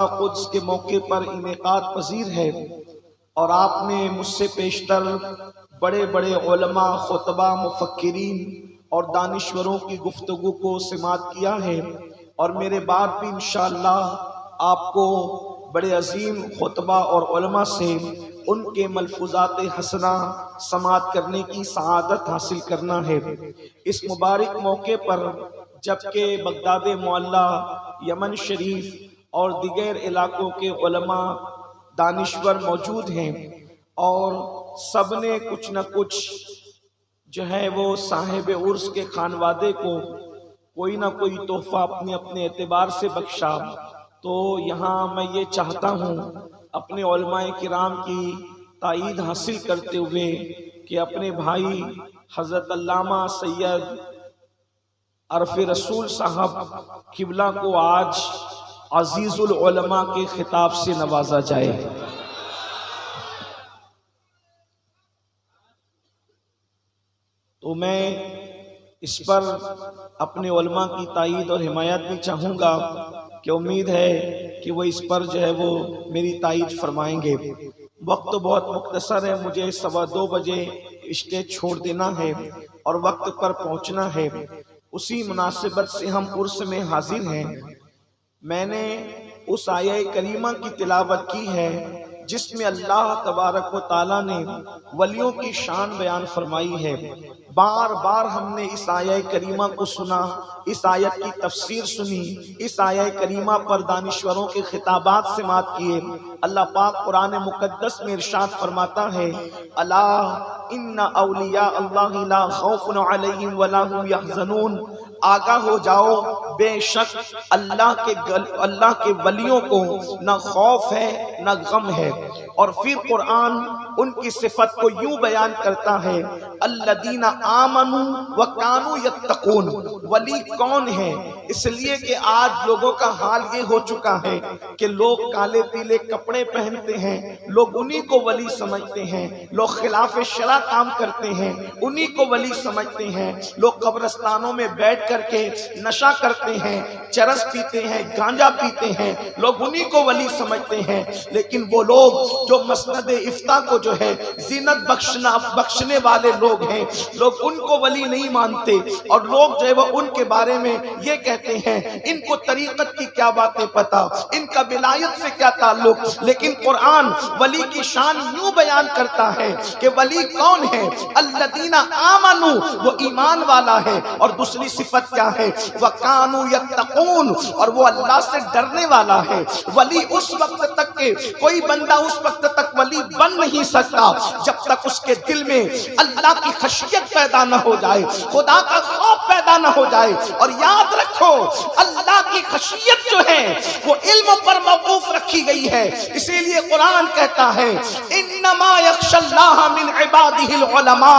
Quds के मौके पर इनेकाद पजीर है और आपने मुझसे पेशतर बड़े बड़े उलमा, खुतबा, मुफक्किरीन और दानिश्वरों की गुफ्तगू को समात किया है और मेरे बाद भी इंशाअल्लाह आपको बड़े अजीम खुतबा और उलमा से उनके मलफूजात हसना समात करने की सआदत हासिल करना है। इस मुबारक मौके पर जबकि बगदाद मुअल्ला, यमन शरीफ और दिगर इलाकों के उलमा, दानिश्वर मौजूद हैं और सब ने कुछ न कुछ जो है वो साहिब उर्स के खानवादे को कोई ना कोई तोहफा अपने अपने एतबार से बख्शा। तो यहाँ मैं ये चाहता हूँ अपने उलमाए किराम की ताईद हासिल करते हुए कि अपने भाई हज़रत अल्लामा सैयद अरफ रसूल साहब किबला को आज अजीजुल उलमा के खिताब से नवाजा जाए। तो मैं इस पर अपने उलमा की ताईद और हिमायत भी चाहूँगा कि उम्मीद है कि वो इस पर जो है वो मेरी ताईद फरमाएंगे। वक्त बहुत मुख्तसर है, मुझे 2:15 बजे स्टेज छोड़ देना है और वक्त पर पहुँचना है। उसी मुनासिबत से हम उर्स में हाजिर हैं। मैंने उस आया करीमा की तिलावत की है जिसमें अल्लाह तबारक व ताला ने वलियों की शान बयान फरमाई है। बार बार हमने इस आया करीमा को सुना, इस आयत की तफसीर सुनी, इस आया करीमा पर दानिश्वरों के खिताबात समात किए। अल्लाह पाक कुरान मुकद्दस में इरशाद फरमाता है, अला इन्ना औलिया अल्लाह ला खौफुन अलैहिम वला हुम यहज़नून, आगाह हो जाओ बेशक अल्लाह के वलियों को न खौफ है न गम है। और फिर कुरान उनकी सिफत को यूं बयान करता है, अल्लदीना आमनू व कानू यत्तकून। वली कौन है? इसलिए कि आज लोगों का हाल ये हो चुका है कि लोग काले पीले कपड़े पहनते हैं, लोग उन्हीं को वली समझते हैं। लोग खिलाफ शरा काम करते हैं, उन्हीं को वली समझते हैं। लोग कब्रिस्तानों में बैठ करके नशा करते हैं, चरस पीते हैं, गांजा पीते हैं, लोग उन्हीं को वली समझते हैं। लेकिन वो लोग जो मसनद इफ्ता को जो है जीनत बख्शने वाले लोग हैं, लोग उनको वली नहीं मानते और लोग जो है वो उनके बारे में ये कहते हैं इनको तरीकत की क्या बातें पता, इनका विलायत से क्या ताल्लुक। लेकिन कुरान वली की शान यूं बयान करता है कि वली कौन है? अल्लदीना आमनू, वो ईमान वाला है। और दूसरी सिफत क्या है? वकानू यत्तकून, और वो अल्लाह से डरने वाला है। वली उस वक्त तक के कोई बंदा उस वक्त तक वली बन नहीं सकता जब तक उसके दिल में अल्लाह की खशियत पैदा न हो जाए, खुदा का खौफ पैदा न हो जाए। और याद रखो अल्लाह की खशियत जो है वो इल्म पर मौकूफ रखी गई है। इसीलिए कुरान कहता है इन्नमा यख्शल्लाह मिन इबादिहिल उलमा,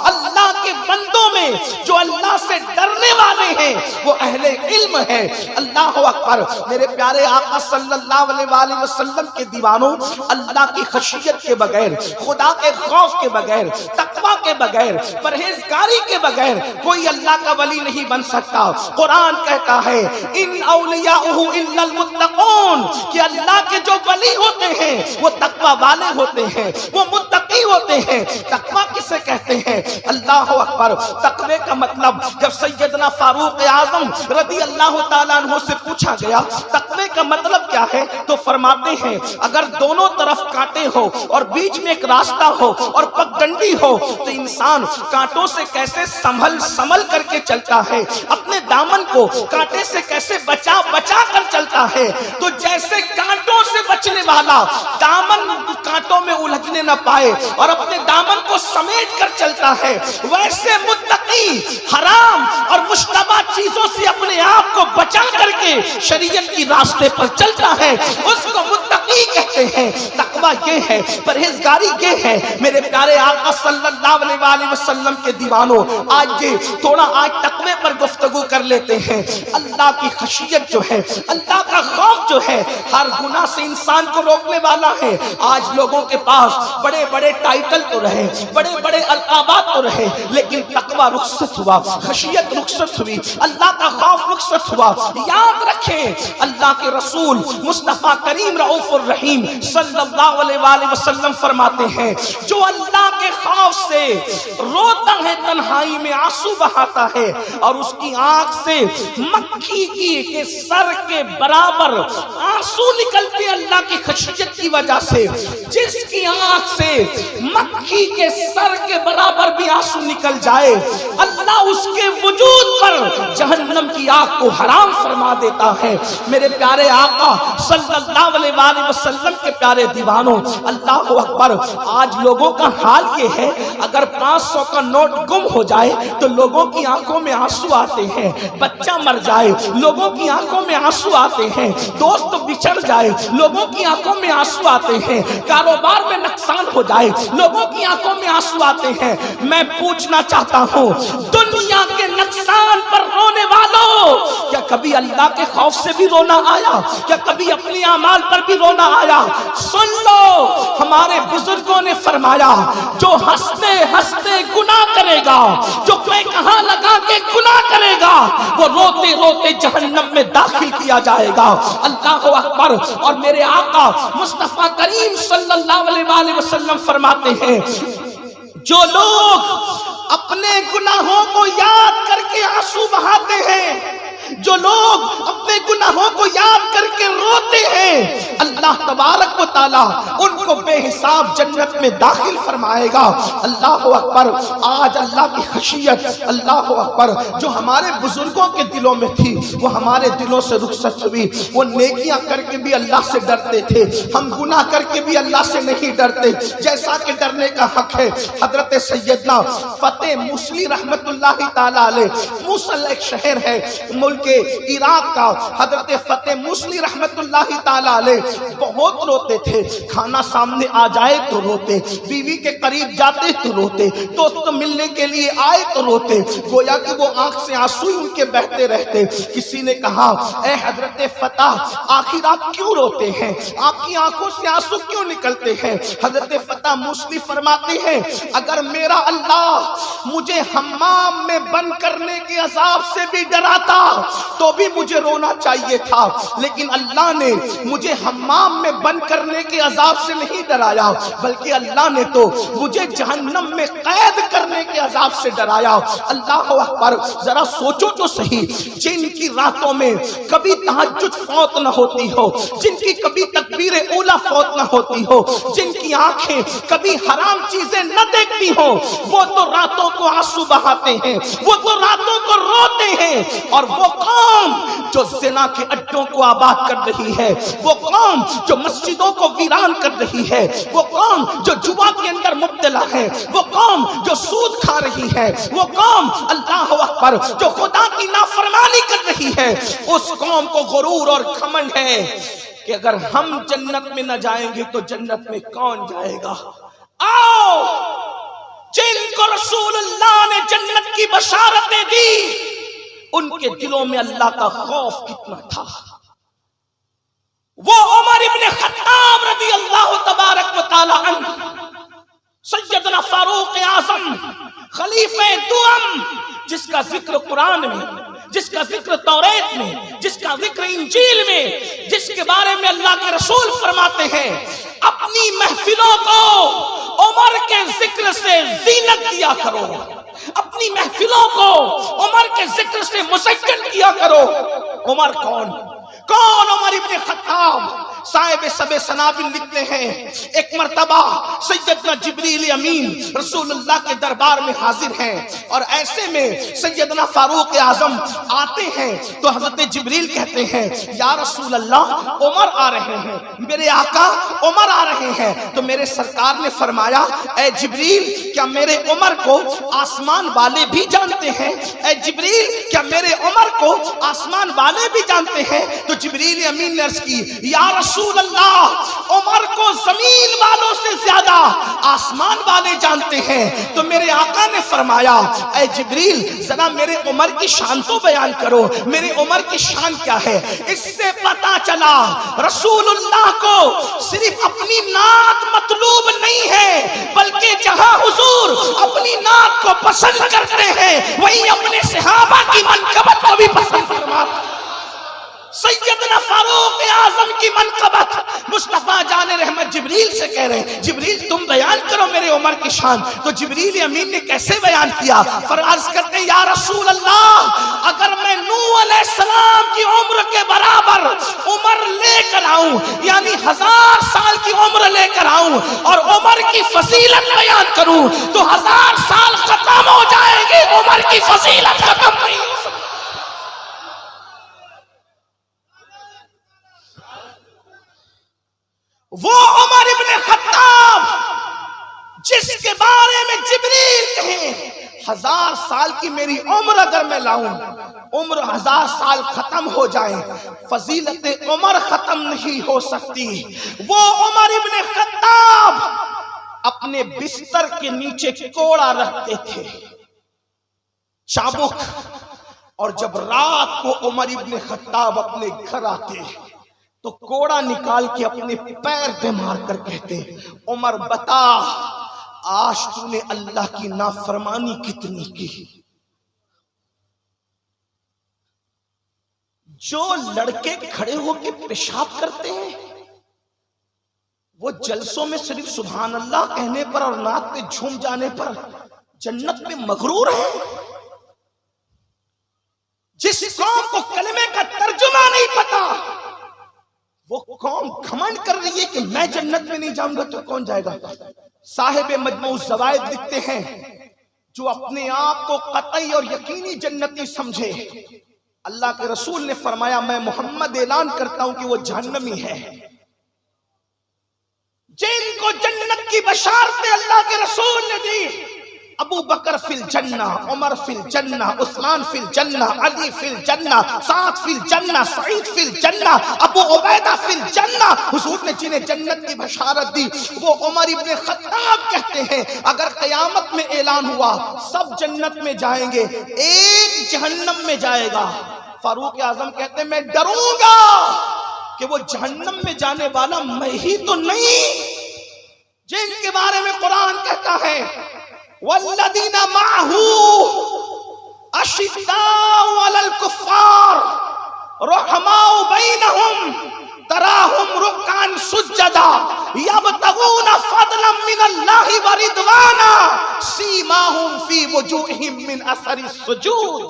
अल्लाह के बंदों में जो अल्लाह से डरने वाले हैं वो अहले इल्म है। अल्लाह अकबर। मेरे प्यारे आका सल्लल्लाहु अलैहि वसल्लम के दीवानों, अल्लाह की खशियत के बगैर, खुदा के खौफ के बगैर, तकवा के बगैर, परहेजगारी के बगैर कोई अल्लाह का वली नहीं बन सकता। कुरान कहता है इन औलियाउहु इल्लल मुत्तकून, कि अल्लाह के जो वली होते हैं वो तकवा वाले होते हैं, वो मुत्तकी होते हैं। तकवा किसे कहते हैं? अल्लाह अकबर। तकवे का मतलब, जब सैयदना फारूक आजम रदी अल्लाह ताला अन्हु से पूछा गया तकवे का मतलब क्या है, तो फरमाते हैं अगर दोनों तरफ कांटे हो और बीच में एक रास्ता हो और पगडंडी हो तो इंसान कांटों से कैसे संभल करके चलता है, अपने दामन को कांटे से कैसे बचा कर चलता है। तो जैसे कांटों से बचने वाला दामन कांटों में उलझने न पाए और अपने दामन को समेट कर चलता है, वैसे मुत्तकी हराम और मुश्तबा चीजों से अपने आप को बचा करके शरीयत की रास्ते पर चलता है, उसको मुत्तकी कहते हैं। तकवा ये है, परहेजगारी ये है। मेरे प्यारे आका सल्लल्लाहु अलैहि वसल्लम के दीवानों, आज ये थोड़ा आज तकवे पर गुफ्तगू कर लेते हैं। अल्लाह की खशियत जो है, अल्लाह का खौफ जो है, हर गुनाह से इंसान को रोकने वाला है। आज लोगों के पास बड़े बड़े टाइटल तो रहे, बड़े बड़े अलकाबात तो रहे, लेकिन तकवा रुखसत हुआ, खशियत रुखसत हुई, अल्लाह का खौफ रुखसत हुआ। याद रखें, अल्लाह के रसूल मुस्तफा करीम रऊफुर रहीम सल्लल्लाहु अलैहि वसल्लम फरमाते हैं, जो अल्लाह के खौफ से रोता है, तन्हाई में आंसू बहाता है, और उसकी आंख से मक्खी के सर के बराबर आंसू निकलते अल्लाह की खशियत की वजह से। जिसकी आंख से मक्खी के सर के बराबर भी आंसू निकल जाए, अल्लाह उसके वजूद पर जहन्नम की आग को हराम फरमा देता है। मेरे प्यारे आका सल्लल्लाहु अलैहि वसल्लम के प्यारे दीवानों, अल्लाह अकबर। आज लोगों का हाल ये है, अगर 500 का नोट गुम हो जाए तो लोगों की आंखों में आंसू आते हैं, बच्चा मर जाए लोगों की आंखों में आंसू आते हैं, दोस्त बिछड़ जाए लोगों की आंखों में आंसू आते हैं, कारोबार में नुकसान हो जाए लोगों की आंखों में आंसू आते हैं। मैं पूछना चाहता हूँ, दुनिया के नुकसान पर रोने वालों, क्या कभी अल्लाह के खौफ से भी रोना आया? क्या कभी अपनी अमाल पर भी रोना आया? सुन लो, हमारे बुजुर्गों ने फरमाया, जो हंसते हंसते गुनाह करेगा, जो कोई कहां लगा के गुनाह करेगा, वो रोते रोते जहन्नम में दाखिल किया जाएगा। अल्लाह अकबर। और मेरे आका मुस्तफा करीम सल्लल्लाहु अलैहि वसल्लम फरमाते हैं, जो लोग अपने गुनाहों को याद करके आंसू बहाते हैं, जो लोग अपने गुनाहों को याद करके रोते हैं, अल्लाह तबारक व तआला उनको बेहिसाब जन्नत में दाखिल फरमाएगा। अल्लाह अकबर। आज अल्लाह की खशियत, अल्लाह अकबर, जो हमारे बुजुर्गों के दिलों में थी वो हमारे दिलों से रुखसत हुई। वो नेकियां करके भी अल्लाह से डरते थे, हम गुनाह करके भी अल्लाह से नहीं डरते, जैसा कि डरने का हक है। हजरत सैयदना फतेह मूसली रहमतुल्लाहि ताला अलैह, मूसल एक शहर है के इराक का, हजरत फतेह मूसली रहमतुल्लाहि ताला अलैह बहुत रोते थे। खाना सामने आ जाए तो रोते, बीवी के करीब जाते तो रोते, दोस्त मिलने के लिए आए तो रोते, गोया कि वो आंख से आंसू उनके बहते रहते। किसी ने कहा, ए हजरत फतेह, आखिर आप क्यों रोते हैं? आपकी आंखों से आंसू क्यों निकलते हैं? हजरत फतेह मूसली फरमाते हैं, अगर मेरा अल्लाह मुझे हम्माम में बंद करने के अजाब से भी डराता तो भी मुझे रोना चाहिए था, लेकिन अल्लाह ने मुझे हम्माम में बंद करने के अजाब से नहीं डराया, बल्कि अल्लाह ने तो मुझे जहन्नम में कैद करने के अजाब से डराया। अल्लाह अकबर। जरा सोचो तो सही, जिनकी रातों में कभी तहज्जुद फौत न होती हो, जिनकी कभी तकबीर ऊला फौत न होती हो, जिनकी आंखें कभी हराम चीजें न देखती हो, वो तो रातों को आंसू बहाते हैं, वो तो रातों को रोते हैं। और वो कौम जो ज़िना के अड्डों को आबाद कर रही है, वो कौम जो मस्जिदों को वीरान कर रही है, वो कौम जो जुआ के अंदर मुब्तला है, वो कौम जो सूद खा रही है, वो कौम अल्लाह अकबर जो खुदा की नाफरमानी कर रही है, उस कौम को गुरूर और घमंड है कि अगर हम जन्नत में न जाएंगे तो जन्नत में कौन जाएगा। आओ, जिनको रसूलुल्लाह ने जन्नत की बशारतें दी, उनके दिलों में अल्लाह का खौफ कितना था। वो उमर इब्ने खत्ताब रज़ी अल्लाह तबारक व तआला अन्हु, सैयदना फारूक आज़म खलीफे दुअम, जिसका जिक्र कुरान में, जिसका जिक्र तौरात में, जिसका जिक्र इंजील में, जिसके बारे में अल्लाह के रसूल फरमाते हैं, अपनी महफिलों को उमर के जिक्र से जीनत दिया करो, अपनी महफिलों को उमर के जिक्र से मुसज्जल किया करो। उमर कौन? कौन? उमर इब्ने खत्ताब। साहिब सबे सनाबिल लिखते हैं, एक मर्तबा सैयदना जिब्रील अमीन रसूलुल्लाह के दरबार में हाजिर हैं, और ऐसे में सैयदना फारूक आजम आते हैं तो हजरत जिब्रील कहते हैं, या रसूल अल्लाह, उमर आ रहे हैं, मेरे आका उमर आ रहे हैं। तो मेरे सरकार ने फरमाया, ए जिब्रील, क्या मेरे उमर को आसमान वाले भी जानते हैं? ए जिब्रील, क्या मेरे उमर को आसमान वाले भी जानते हैं? तो जिब्रील अमीन ने अर्ज की, या रसूल अल्लाह, उमर को जमीन वालों से ज्यादा आसमान वाले जानते हैं। तो मेरे आका ने फरमाया, ऐ जिब्रील जरा मेरे उमर की शान तो बयान करो, मेरे उमर की शान क्या है। इससे पता चला रसूलुल्लाह को सिर्फ अपनी नात मतलूब नहीं है, बल्कि जहां हुजूर अपनी नात को पसंद करते हैं वहीं अपने सहाबा की मनकबत को भी पसंद फरमाते हैं। सैयदना फारूक आजम की मनकबत मुस्तफा जाने रहमत जिब्रील से कह रहे हैं, जिब्रील तुम बयान करो मेरे उमर की शान। तो जिब्रील अमीन ने कैसे बयान किया, फरमाया करते हैं, या रसूल अल्लाह, अगर मैं नूह अलैहिस्सलाम की उम्र के बराबर उम्र लेकर आऊं, यानी 1000 साल की उम्र लेकर आऊं और उमर की फजीलत बयान करूं, तो 1000 साल खत्म हो जाएगी, उमर की फजीलत खत्म नहीं हो सकती। वो उमर इब्ने खत्ताब जिसके बारे में जिब्रील कहे 1000 साल की मेरी उम्र अगर मैं लाऊं, उम्र 1000 साल खत्म हो जाए, फजीलत उमर खत्म नहीं हो सकती। वो उमर इब्ने खत्ताब अपने बिस्तर के नीचे कोड़ा रखते थे, चाबुक, और जब रात को उमर इब्ने खत्ताब अपने घर आते तो कोड़ा निकाल के अपने पैर पे मार कर कहते, उमर बता आज तूने अल्लाह की नाफरमानी कितनी की। जो लड़के खड़े होके पेशाब करते हैं वो जलसों में सिर्फ सुभान अल्लाह कहने पर और नाक पे झूम जाने पर जन्नत में मगरूर है। जिस कौम को कलमे का तर्जुमा नहीं पता, वो कौम घमंड कर रही है कि मैं जन्नत में नहीं जाऊंगा तो कौन जाएगा। साहिब मजमू ज़वाइद लिखते हैं, जो अपने आप को कतई और यकीनी जन्नती समझे, अल्लाह के रसूल ने फरमाया मैं मोहम्मद ऐलान करता हूं कि वो जहन्नमी है। जिनको जन्नत की बशारतें अल्लाह के रसूल ने दी, अबू बकर फिल जन्ना, उमर फिल जन्ना, उस्मान फिल जन्ना, अली फिल जन्ना, साद फिल जन्ना, सईद फिल जन्ना, अबू उबैदा फिल जन्ना। हुजूर ने जिन्हें जन्नत की बशारत दी वो उमर इब्ने खत्ताब कहते हैं, अगर कयामत में ऐलान हुआ सब जन्नत में जाएंगे, एक जहन्नम में जाएगा। फारूक आजम कहते हैं मैं डरूंगा कि वो जहन्नम में जाने वाला मैं ही तो नहीं, जिनके बारे में कुरान कहता है वल्लदीना माहू अशिद्दाउ अलल कुफ्फार रहमाउ बैनहुम तराहुम रुक्कान सुज्जदा यबतगूना फदलन मिनल्लाहि व रिदवाना सीमाहुम फी वजूहिहिम मिन असरि सुजूद।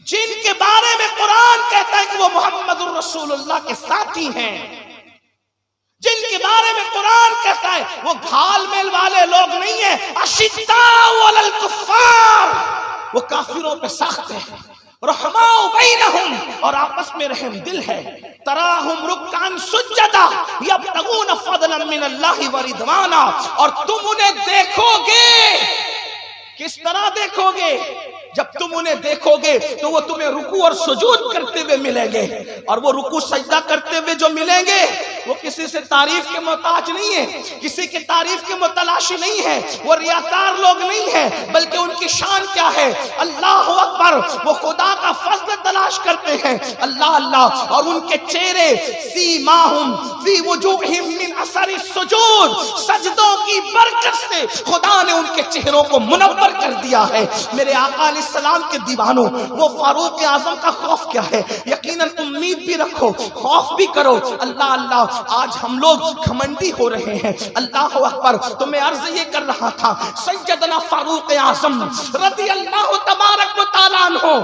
जिनके बारे में कुरान कहता है कि वो मोहम्मदुर रसूलुल्लाह के साथी हैं, जिनके बारे में कुरान कहता है वो घाल मेल वाले लोग नहीं है, अशिद्दाउ अलल कुफ्फार, वो काफिरों पे सख्त है, रहमाउ बैनहुम, और आपस में रहम दिल है, तराहुम रुक्कान सुज्जदा यबतगूना फदलन मिनल्लाहि व रिदवाना, और तुम उन्हें देखोगे। किस तरह देखोगे? जब तुम उन्हें देखोगे तो वो तुम्हें रुकू और सुजूद करते हुए मिलेंगे, और वो रुकू सजदा करते हुए जो मिलेंगे वो किसी से तारीफ के मोहताज नहीं है, किसी की तारीफ के मुतलाशी नहीं है, वो रियाकार लोग नहीं है, बल्कि उनकी शान क्या है, अल्लाह अकबर, वो खुदा का फज़्ल तलाश करते हैं, अल्लाह अल्लाह, और उनके चेहरे सीमाहुम फी वजूहिहिम मिन असरि सुजूद, सजदों की बरकत से खुदा ने उनके चेहरों को मुनव्वर कर दिया है। मेरे आका अलैहिस्सलाम के दीवानों, वो फारूक आजम का खौफ क्या है, यकीनन उम्मीद भी रखो, खौफ भी करो। अल्लाह अल्लाह, आज हम लोग घमंडी हो रहे हैं, अल्लाह अकबर। तो मैं अर्ज ये कर रहा था, सैयदना फारूक आजम रज़ी अल्लाह तबारक व तआला अन्हु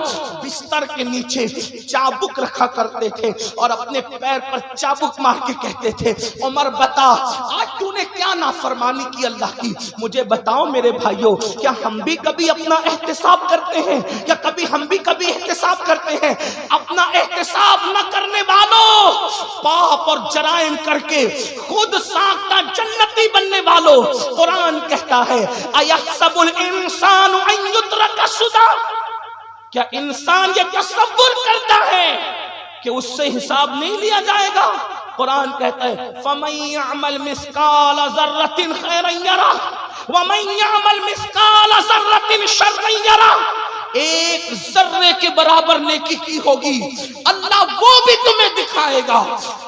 बिस्तर के नीचे चाबुक रखा करते थे और अपने पैर पर चाबुक मार के कहते थे, उमर बता आज तूने क्या नाफरमानी की अल्लाह की, मुझे बताओ मेरे भाइयों, क्या हम भी कभी अपना एहतिसाब करते हैं? क्या कभी हम भी कभी एहतिसाब करते हैं? अपना एहतिसाब न करने वालों, पाप और जराइम करके खुद साख्ता जन्नती बनने वालों, कुरान कहता है अयहसबुल इंसानु अन युत्रका सुदा, क्या इंसान ये तसव्वुर करता है कि उससे हिसाब नहीं लिया जाएगा। कुरान कहता है फमन यअमल मिस्काल ज़र्रतिन खैरन यरा व मन यअमल मिस्काल ज़र्रतिन शर्रन यरा। एक जर्रे के बराबर नेकी की होगी, अल्लाह वो भी तुम्हें दिखाएगा।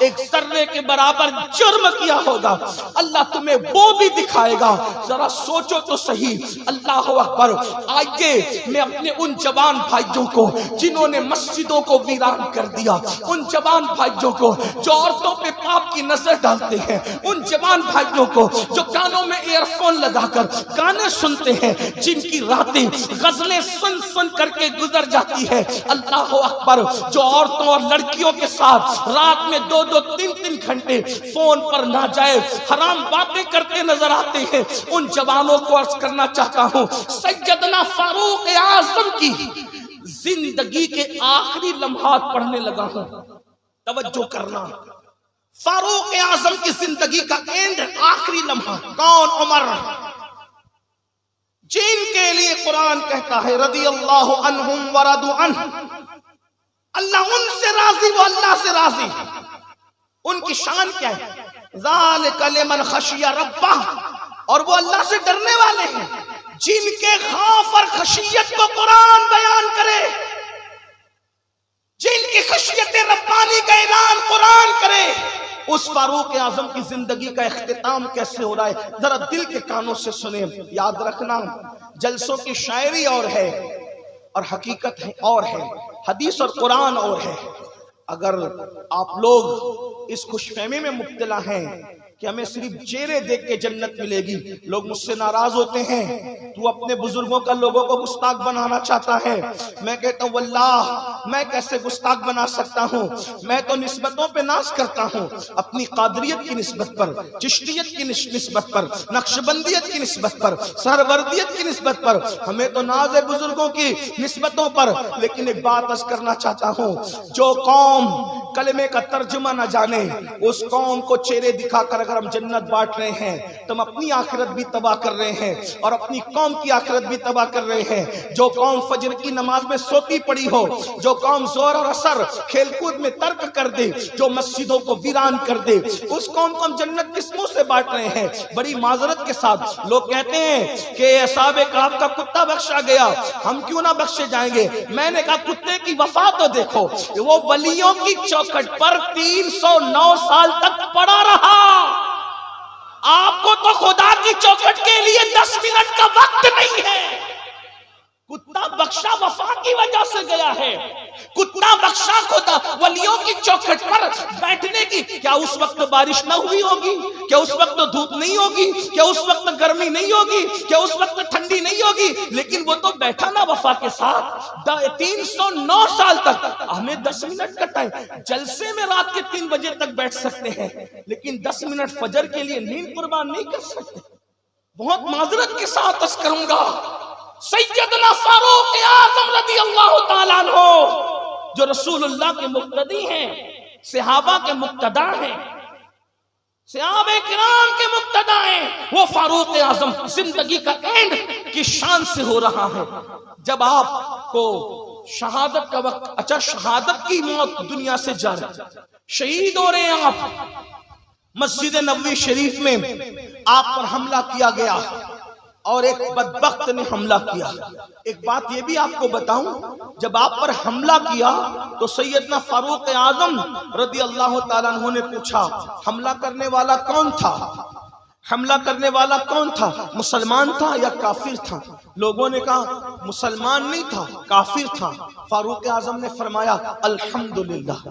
एक जर्रे के बराबर जुर्म किया होगा, अल्लाह तुम्हें वो भी दिखाएगा। जरा सोचो तो सही। अल्लाह अकबर। आइए मैं अपने उन जवान भाइयों को जिन्होंने मस्जिदों को वीरान कर दिया, उन जवान भाइयों को जो औरतों पे पाप की नजर डालते हैं, उन जवान भाइयों को जो कानों में ईयरफोन लगाकर गाने सुनते हैं, जिनकी रातें गजलें सुन सुन करके गुजर जाती है। अल्लाह अकबर। जो औरतों और लड़कियों के साथ रात में 2-2, 3-3 घंटे फोन पर नाजायज हराम बातें करते नजर आते हैं, उन जवानों को अर्ज करना चाहता हूं, सैयदना फारूक आजम की जिंदगी के आखिरी लम्हात पढ़ने लगा हूं। तवज्जो करना, फारूक आजम की जिंदगी का एंड, आखिरी लम्हा। कौन? उमर, जिनके लिए कुरान कहता है रदियल्लाहु अन्हुम व रदू अन्हु, अल्लाह उनसे राजी, वो अल्लाह से राजी। उनकी शान क्या है? ज़ालिका लिमन खशिया रब्बह, और वो अल्लाह से डरने वाले हैं जिनके खौफ और खशियत को कुरान बयान करे, जिनकी खशियत रब्बानी का ऐलान कुरान करे। उस फारूक आजम की जिंदगी का इख्तिताम कैसे हो रहा है, जरा दिल के कानों से सुने। याद रखना, जलसों की शायरी और है और हकीकत है और है, हदीस और कुरान और है। अगर आप लोग इस खुशफहमी में मुब्तला हैं कि हमें सिर्फ चेहरे देख के जन्नत मिलेगी, लोग मुझसे नाराज होते हैं, तू अपने बुजुर्गों का लोगों को गुस्ताख बनाना चाहता है। मैं कहता हूँ वल्लाह मैं कैसे गुस्ताख बना सकता हूँ? मैं तो निस्बतों पे नाज करता हूँ, अपनी कादरियत की निस्बत पर, चिश्तियत की निस्बत पर, नक्शबंदियत की निस्बत पर, सरवर्दियत की निस्बत पर। हमें तो नाज है बुजुर्गों की निस्बतों पर। लेकिन एक बात अर्ज करना चाहता हूँ, जो कौम कलमे का तर्जुमा न जाने, उस कौम को चेहरे दिखाकर अगर हम जन्नत बांट रहे हैं तो हम अपनी आखिरत भी तबाह कर रहे हैं और अपनी कौम की आखिरत भी तबाह कर रहे हैं। जो कौम फजर की नमाज में सोती पड़ी हो, जो कौम जोर और असर खेलकूद में तर्क कर दे, जो मस्जिदों को वीरान कर दे, उस कौम को हम जन्नत किस मुंह से बांट रहे हैं? बड़ी माजरत के साथ लोग कहते हैं कि असाबे काफ का कुत्ता बख्शा गया, हम क्यों ना बख्शे जाएंगे। मैंने कहा कुत्ते की वफा तो देखो, वो वलियों की चौखट पर 309 साल तक पड़ा रहा। आपको तो खुदा की चौखट के लिए 10 मिनट का वक्त नहीं है। कुत्ता बख्शा वफा की वजह से गया है, कुत्ता बख्शा खुदा वलियों की चौखट पर बैठने की। क्या उस वक्त बारिश ना हुई होगी? क्या उस वक्त धूप नहीं होगी? क्या उस वक्त गर्मी नहीं होगी? क्या उस वक्त ठंडी नहीं होगी? लेकिन वो तो बैठा ना वफा के साथ 309 साल तक। हमें 10 मिनट का टाइम, जलसे में रात के 3 बजे तक बैठ सकते हैं, लेकिन 10 मिनट फजर के लिए नींद कुर्बान नहीं कर सकते। बहुत माजरत के साथ अर्ज करूंगा, सैयदना फारूक आजम रदियल्लाहु ताला अन्हु जो रसूलुल्लाह के मुक्तदी हैं, सहाबा के मुक्तदा हैं, सहाबे किराम के मुक्तदा हैं, वो फारूक आजम जिंदगी का एंड की शान से हो रहा है। जब आपको शहादत का वक्त, अच्छा शहादत की मौत दुनिया से जा रही, शहीद हो रहे हैं आप, मस्जिद नबवी शरीफ में आप पर हमला किया गया और एक बदबख्त ने हमला किया। एक बात ये भी आपको बताऊं, जब आप पर हमला किया तो सैयदना फारूक आजम रदियल्लाहु ताला अन्हु ने पूछा हमला करने वाला कौन था? हमला करने वाला कौन था? मुसलमान था या काफिर था? लोगों ने कहा मुसलमान नहीं था, काफिर था। फारूक आजम ने फरमाया अल्हम्दुलिल्लाह।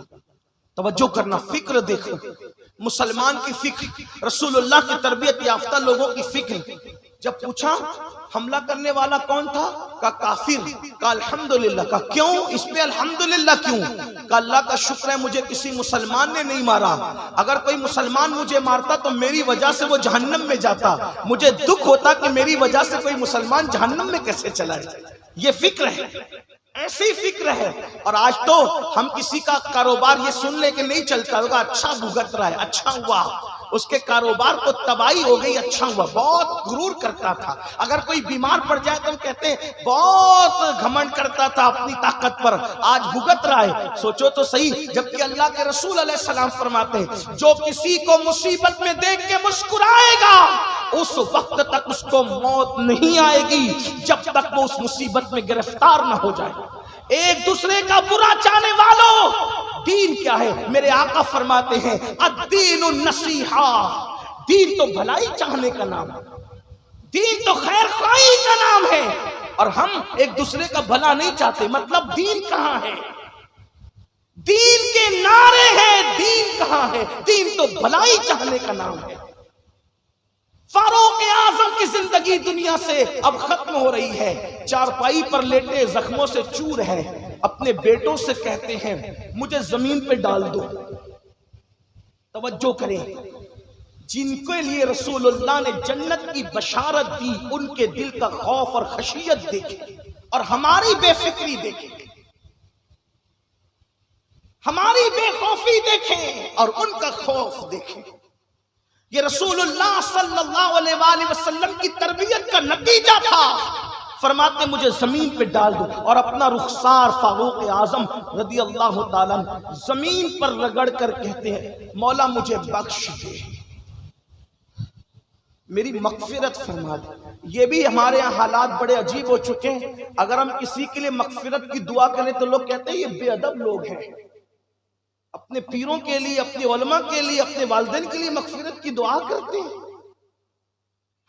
तवज्जो करना, फिक्र देखो, मुसलमान की फिक्र, रसूलुल्लाह की तरबियत याफ्ता लोगों की फिक्र। जब पूछा हमला करने वाला कौन था, का काफिर, का अल्हम्दुलिल्लाह। का क्यों? इस पे अल्हम्दुलिल्लाह क्यों? का अल्लाह का शुक्र है मुझे किसी मुसलमान ने नहीं मारा, अगर कोई मुसलमान मुझे मारता तो मेरी वजह से वो जहन्नम में जाता, मुझे दुख होता कि मेरी वजह से कोई मुसलमान जहन्नम में कैसे चला जाए। ये फिक्र है, ऐसी फिक्र है। और आज तो हम किसी का कारोबार ये सुन ले के नहीं चलता होगा अच्छा भुगत रहा है, अच्छा हुआ, उसके कारोबार को तबाही हो गई, अच्छा हुआ। बहुत गुरूर करता था, अगर कोई बीमार पड़ जाए तो हम कहते हैं बहुत घमंड करता था अपनी ताकत पर, आज भुगत रहा है। सोचो तो सही, जबकि अल्लाह के रसूल अलैहिस्सलाम फरमाते हैं जो किसी को मुसीबत में देख के मुस्कुराएगा उस वक्त तक उसको मौत नहीं आएगी जब तक वो उस मुसीबत में गिरफ्तार ना हो जाए। एक दूसरे का बुरा चाहने वालों, दीन क्या है? मेरे आका फरमाते हैं अद्दीनुन नसीहा, दीन तो भलाई चाहने का नाम है, दीन तो खैर ख्वाही का नाम है। और हम एक दूसरे का भला नहीं चाहते, मतलब दीन कहां है? दीन के नारे हैं, दीन कहां है? दीन तो भलाई चाहने का नाम है। फारूक आजम की जिंदगी दुनिया से अब खत्म हो रही है, चारपाई पर लेटे जख्मों से चूर है, अपने बेटों से कहते हैं मुझे जमीन पे डाल दो। तवज्जो करें, जिनके लिए रसूलुल्लाह ने जन्नत की बशारत दी उनके दिल का खौफ और खशियत देखे, और हमारी बेफिक्री देखें, हमारी बेखौफी देखें और उनका खौफ देखें। ये रसूलुल्लाह सल्लल्लाहु अलैहि वसल्लम की तरबियत का नतीजा था। फरमाते मुझे जमीन पे डाल दो, और अपना रुखसार फारूक आजम रदी अल्लाह ताला जमीन पर रगड़ कर कहते हैं मौला मुझे बख्श दे, मेरी मगफिरत फरमा दे। ये भी हमारे यहाँ हालात बड़े अजीब हो चुके हैं, अगर हम किसी के लिए मगफिरत की दुआ करें तो लोग कहते हैं ये बेअदब लोग हैं। अपने पीरों के लिए, अपने उलमा के लिए, अपने वालिदैन के लिए मगफिरत की दुआ करते हैं,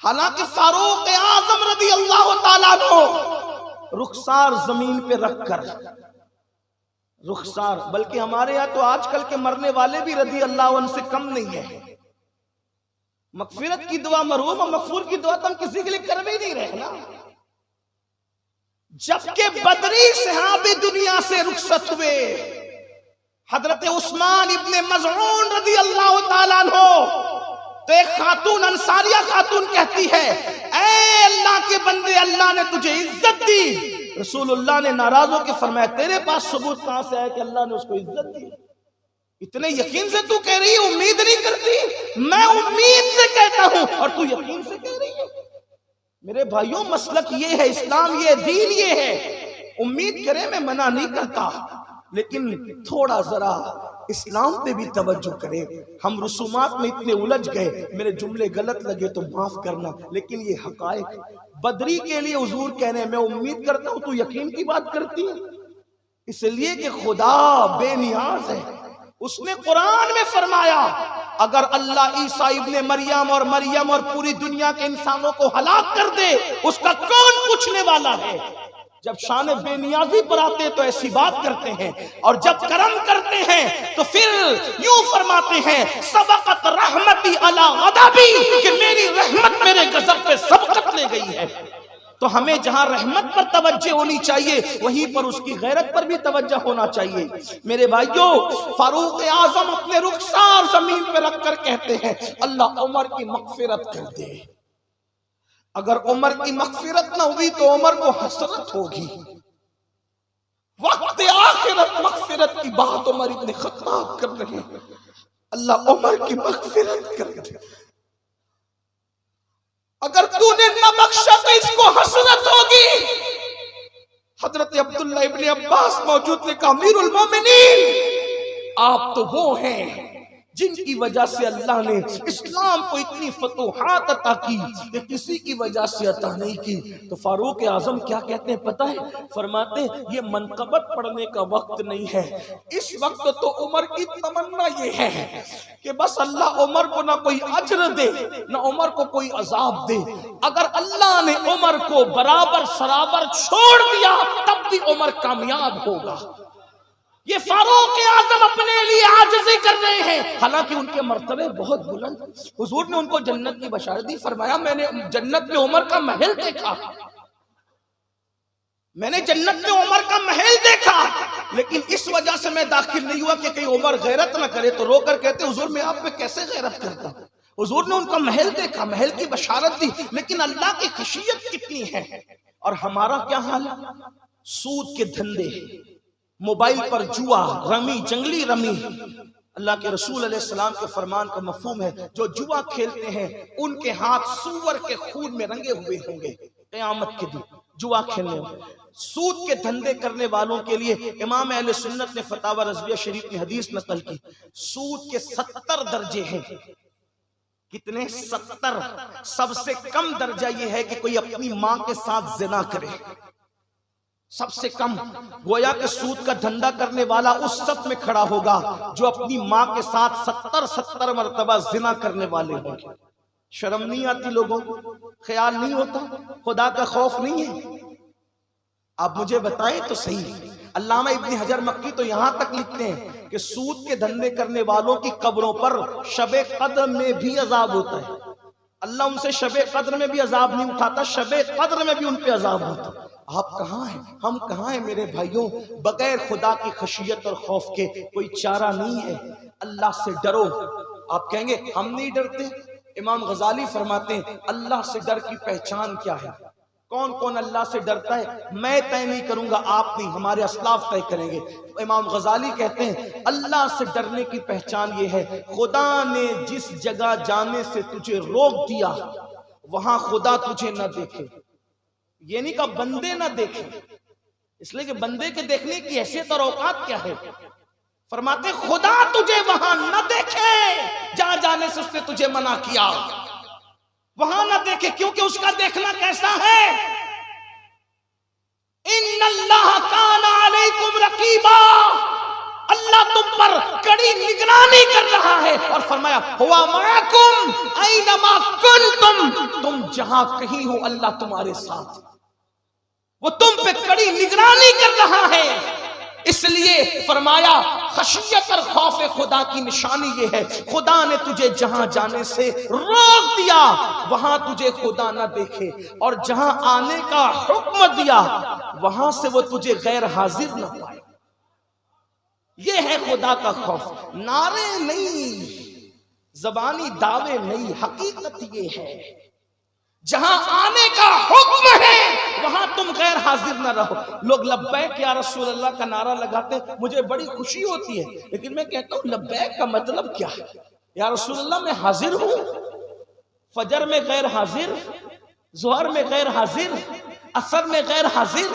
हालांकि फारूक आजम रदी अल्लाह ताला को रुखसार जमीन पे रखकर, रुखसार, बल्कि हमारे यहाँ तो आजकल के मरने वाले भी रदी अल्लाह उनसे कम नहीं है। मगफिरत की दुआ, मरहूम और मगफूर की दुआ तो हम किसी के लिए कर भी नहीं रहे ना। जबकि बदरी सहाबी दुनिया से रुखसत हुए, हजरत उस्मान इब्ने मज़ऊन रदी अल्लाह ताला अन्हो, तो एक खातून अंसारिया खातून कहती है ऐ अल्लाह के बंदे, अल्लाह ने तुझे इज्जत दी। रसूलुल्लाह ने नाराज होकर फरमाया तेरे पास सबूत कहां से है कि अल्लाह ने उसको इज्जत दी? इतने यकीन से तू कह रही है, उम्मीद नहीं करती? मैं उम्मीद से कहता हूं और तू यकीन से कह रही है। मेरे भाइयों, मसलक ये है, इस्लाम ये, दीन ये है। उम्मीद करे, मैं मना नहीं करता, लेकिन थोड़ा जरा इस्लाम पे भी तवज्जो करें। हम रसूमात में इतने उलझ गए, मेरे जुमले गलत लगे तो माफ करना, लेकिन ये हकायक। बदरी के लिए हुजूर कह रहे हैं मैं उम्मीद करता हूं, तू यकीन की बात करती है, इसलिए कि खुदा बेनियाज है। उसने कुरान में फरमाया अगर अल्लाह ईसा इब्ने मरियम और पूरी दुनिया के इंसानों को हलाक कर दे, उसका कौन पूछने वाला है? जब शान बेनियाजी पर आते तो ऐसी बात करते हैं, और जब करम करते हैं तो फिर यूं फरमाते हैं सबकत रहमती अला गज़बी, कि मेरी रहमत मेरे गजब पे सबकत ले गई है। तो हमें जहां रहमत पर तवज्जो होनी चाहिए, वहीं पर उसकी गैरत पर भी तवज्जो होना चाहिए। मेरे भाइयों, फारूक आजम अपने रुखसार जमीन पर रखकर कहते हैं अल्लाह उमर की मगफिरत कर दे। अगर उमर की मगफिरत ना हुई तो उमर को हसरत होगी। वक्त आखिरत मगफिरत की बात उमर इब्ने खत्ताब कर रहे हैं, अल्लाह उमर की मगफिरत कर दे। अगर तूने न बख्शा तो इसको हसरत होगी। हजरत अब्दुल्लाह इब्ने अब्बास मौजूद ने कहा अमीरुल मोमिनीन, आप तो वो हैं जिनकी वजह से अल्लाह ने इस्लाम को इतनी फतूहात अता की कि किसी की वजह से अता नहीं की। तो फारूक आजम क्या कहते हैं पता है? फरमाते हैं ये मनकबत पढ़ने का वक्त नहीं है, इस वक्त तो उमर की तमन्ना ये है कि बस अल्लाह उमर को ना कोई अजर दे ना उमर को कोई अजाब दे। अगर अल्लाह ने उमर को बराबर सराबर छोड़ दिया तब भी उमर कामयाब होगा। ये फारूक आजम अपने लिए आजिज़ी कर रहे हैं, हालांकि उनके मर्तबे बहुत बुलंद। हुजूर ने उनको जन्नत की बशारत दी, फरमाया मैंने जन्नत में उमर का महल देखा, मैंने जन्नत में उमर का महल देखा, लेकिन इस वजह से मैं दाखिल नहीं हुआ कि कहीं उमर गैरत ना करे। तो रोकर कहते हुजूर मैं आप पे कैसे गैरत करता? हुजूर ने उनका महल देखा, महल की बशारत दी, लेकिन अल्लाह की खशियत कितनी है। और हमारा क्या हाल? सूद के धंधे, मोबाइल पर जुआ, रमी, जंगली रमी, अल्लाह के रसूल अलैहिस्सलाम के फरमान का मफहूम है, जो जुआ खेलते हैं उनके हाथ सूअर के खून में रंगे हुए होंगे क़यामत के दिन। जुआ खेलने वाले, सूद के धंधे करने वालों के लिए इमाम अहले सुन्नत ने फतावा रज़विया शरीफ में हदीस नकल की, सूद के 70 दर्जे हैं। कितने? 70। सबसे कम दर्जा यह है कि कोई अपनी मां के साथ ज़िना करे, सबसे कम। गोया के सूद का धंधा करने वाला उस सफ में खड़ा होगा जो अपनी मां के साथ 70 मरतबा ज़िना करने वाले होंगे। शर्म नहीं आती लोगों को? ख्याल नहीं होता? खुदा का खौफ नहीं है? आप मुझे बताएं तो सही। अल्लामा इब्न हजर मक्की तो यहां तक लिखते हैं कि सूद के धंधे करने वालों की कब्रों पर शबे कद्र में भी अजाब होता है। अल्लाह उनसे शबे कद्र में भी अजाब नहीं उठाता, शबे कद्र में भी उन पे अजाब होता। आप कहाँ हैं? हम कहाँ हैं मेरे भाइयों? बगैर खुदा की खशियत और खौफ के कोई चारा नहीं है। अल्लाह से डरो। आप कहेंगे हम नहीं डरते। इमाम गजाली फरमाते हैं अल्लाह से डर की पहचान क्या है? कौन कौन अल्लाह से डरता है? मैं तय नहीं करूंगा, आप नहीं, हमारे असलाफ तय करेंगे। इमाम गजाली कहते हैं अल्लाह से डरने की पहचान ये है, खुदा ने जिस जगह जाने से तुझे रोक दिया वहां खुदा तुझे न देखे। ये नहीं कहा बंदे न देखे, इसलिए कि बंदे के देखने की हैसियत और औकात क्या है। फरमाते खुदा तुझे वहां न देखे जहां जाने से उसने तुझे मना किया, वहां न देखे, क्योंकि उसका देखना कैसा है? इन्नल्लाह काना अलैकुम रकीबा, अल्लाह तुम पर कड़ी निगरानी कर रहा है। और फरमाया हुआ माकुम ऐनमा कुंतुम, तुम जहां कहीं हो अल्लाह तुम्हारे साथ, वो तुम पे कड़ी निगरानी कर रहा है। इसलिए फरमाया खशियत और खौफ खुदा की निशानी ये है, खुदा ने तुझे जहां जाने से रोक दिया वहां तुझे खुदा ना देखे, और जहां आने का हुक्म दिया वहां से वो तुझे गैर हाजिर ना पाए। ये है खुदा का खौफ। नारे नहीं, जबानी दावे नहीं, हकीकत ये है जहां आने का हुक्म है वहां तुम गैर हाजिर न रहो। लोग लब्बैक या रसूल अल्लाह का नारा लगाते, मुझे बड़ी खुशी होती है, लेकिन मैं कहता हूं लब्बैक का मतलब क्या है? या रसूल अल्लाह मैं हाजिर हूं, फजर में गैर हाजिर, जोहर में गैर हाजिर, असर में गैर हाजिर,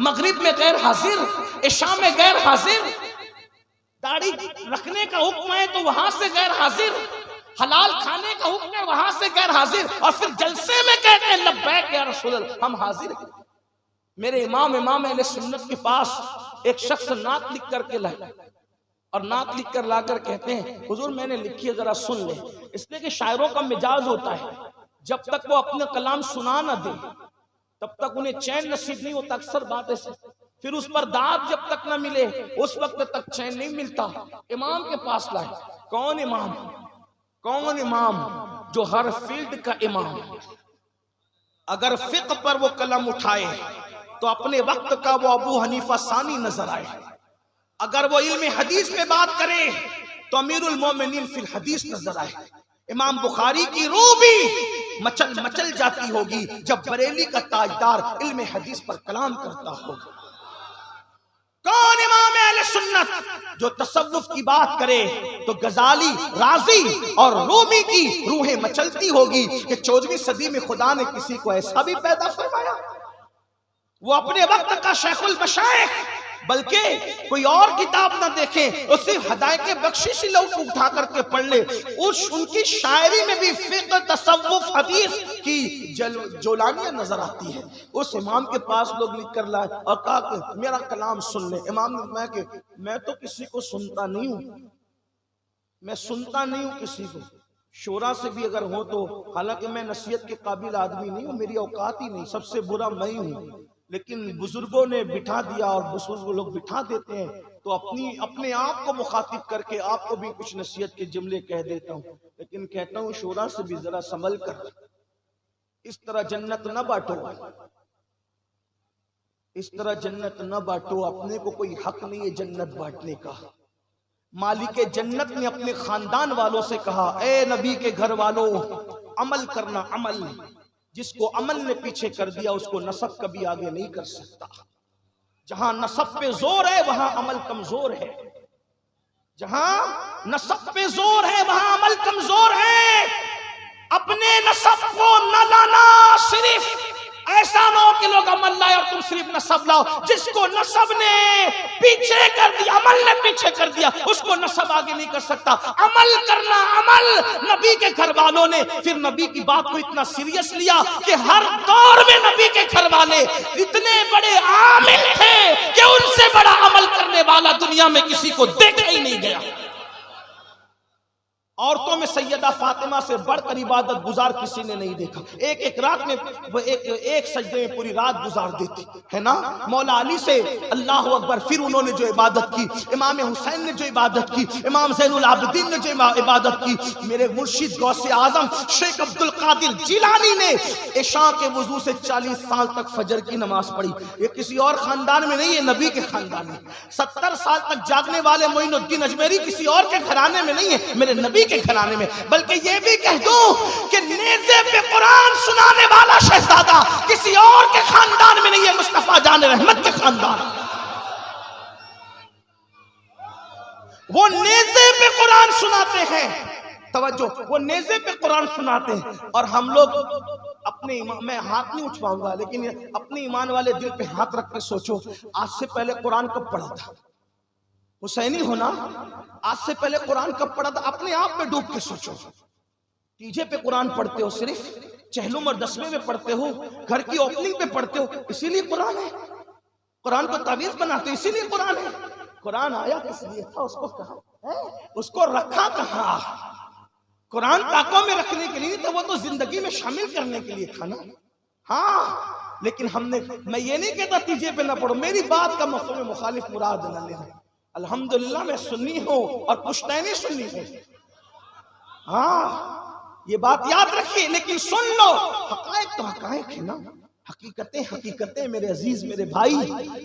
मगरिब में गैर हाजिर, इशा में गैर हाजिर। दाढ़ी रखने का हुक्म है तो वहां से गैर हाजिर, हलाल खाने का हुक्म है वहां से गैर हाजिर, और फिर जलसे में कहते हैं लब्बैक या रसूल अल्लाह, हम हाजिर हैं। मेरे इमाम अहले सुन्नत के पास एक शख्स नात लिख करके लाए, और नात लिख कर लाकर कहते हैं हुजूर मैंने लिखी है जरा सुन ले। इसलिए कि शायरों का मिजाज होता है जब तक वो अपना कलाम सुना ना दे तब तक उन्हें चैन नसीब नहीं होता। अक्सर बात ऐसे, फिर उस पर दाद जब तक ना मिले उस वक्त तक चैन नहीं मिलता। इमाम के पास लाए। कौन इमाम? कौन इमाम? जो हर फील्ड का इमाम। अगर फिक्र पर वो कलम उठाए तो अपने वक्त का वो अबू हनीफा सानी नजर आए। अगर वो इल्म हदीस में बात करे तो अमीरुल मोमिनीन फिल हदीस नजर आए। इमाम बुखारी की रूह भी मचल मचल जाती होगी जब बरेली का ताजदार इल्म हदीस पर कलाम करता होगा। कौन इमाम अहले सुन्नत जो तसव्वुफ की बात करे तो गजाली, राजी और रूमी की रूहें मचलती होगी कि 14वीं सदी में खुदा ने किसी को ऐसा भी पैदा फरमाया। वो अपने वक्त का शेखुल मशाइख, बल्कि कोई और किताब ना देखे, वो सिर्फ हदायत बख्शिश लोग उठा करके पढ़ ले। उनकी शायरी में भी फिक्र, तसव्वुफ, हदीस की जोलानियां नजर आती है। उस इमाम के पास लोग लिख कर लाए और कहा कि मेरा कलाम सुन ले। इमाम ने मैं तो किसी को सुनता नहीं हूं, मैं सुनता नहीं हूं किसी को। शोरा से भी अगर हो तो, हालांकि मैं नसीहत के काबिल आदमी नहीं हूं, मेरी औकात ही नहीं, सबसे बुरा मैं ही हूं, लेकिन बुजुर्गों ने बिठा दिया और बुजुर्ग लोग बिठा देते हैं तो अपने आप को मुखातिब करके आपको भी कुछ नसीहत के जुमले कह देता हूं। लेकिन कहता हूं शोरा से भी जरा संभल कर, इस तरह जन्नत न बांटो, इस तरह जन्नत न बांटो। अपने को कोई हक नहीं है जन्नत बांटने का। मालिक जन्नत ने अपने खानदान वालों से कहा, ए नबी के घर वालों, अमल करना, अमल। जिसको अमल ने पीछे कर दिया उसको नसब कभी आगे नहीं कर सकता। जहां नसब पे जोर है वहां अमल कमजोर है। जहां नसब पे जोर है, वहां अमल कमजोर है। अपने नसब को न लाना, सिर्फ ऐसा ना हो कि लोग अमल लाए और तुम सिर्फ नसब लाओ। जिसको नसब ने पीछे कर दिया, अमल ने पीछे कर दिया, उसको नसब आगे नहीं कर सकता। अमल करना, अमल नबी के घर वालों ने फिर नबी की बात को इतना सीरियस लिया कि हर दौर में नबी के घर वाले इतने बड़े आमिल थे कि उनसे बड़ा अमल करने वाला दुनिया में किसी को देखा ही नहीं गया। औरतों में सैयदा फातिमा से बढ़कर इबादत गुजार किसी ने नहीं देखा। एक एक रात में वो एक सजदे में पूरी रात गुजार देती है ना। मौला अली से अल्लाह अकबर, फिर उन्होंने जो इबादत की, इमाम हुसैन ने जो इबादत की, इमाम ज़ैनुल आबिदीन ने जो इबादत की, मेरे मुर्शिद गौसे आजम शेख अब्दुल कादिर जिलानी ने इशा के वजू से 40 साल तक फजर की नमाज पढ़ी। ये किसी और खानदान में नहीं, ये नबी के खानदान में। 70 साल तक जागने वाले मोइनुद्दीन अजमेरी किसी और के घराने में नहीं है, मेरे नबी के घराने में। बल्कि ये भी कह दूं कि नेज़े पे कुरान सुनाने वाला शहजादा किसी और के खानदान में नहीं है, मुस्तफा जान रहमत के खानदान। वो नेज़े पे कुरान सुनाते हैं, तवज्जो, वो नेज़े पे कुरान सुनाते हैं। और हम लोग अपने मैं हाथ नहीं उठवाऊंगा, लेकिन अपने ईमान वाले दिल पे हाथ रख के सोचो, आज से पहले कुरान कब पढ़ा था? हुसैनी होना, आज से पहले कुरान कब पढ़ा था? अपने आप में डूब के सोचो। टीजे पे कुरान पढ़ते हो, सिर्फ चहलुम और दसवें में पढ़ते हो, घर की ओपनिंग पे पढ़ते हो, इसीलिए कुरान है। कुरान को तावीज बनाते हो, इसीलिए कुरान है। कुरान आया किस लिए था? उसको कहा है, उसको रखा कहा? कुरान ताकों में रखने के लिए तो वो तो जिंदगी में शामिल करने के लिए था ना। हाँ, लेकिन हमने, मैं ये नहीं कहता तीजे पे ना पढ़ो, मेरी बात का मफहूम मुखालिफ मुराद न लेना। अल्हम्दुलिल्लाह मैं सुन्नी हूं और पुश्तैनी सुन्नी हूं। हाँ, ये बात याद रखिए, लेकिन सुन लो, हकायक तो हकायक है ना, हकीकतें हकीकतें। मेरे अजीज, मेरे भाई,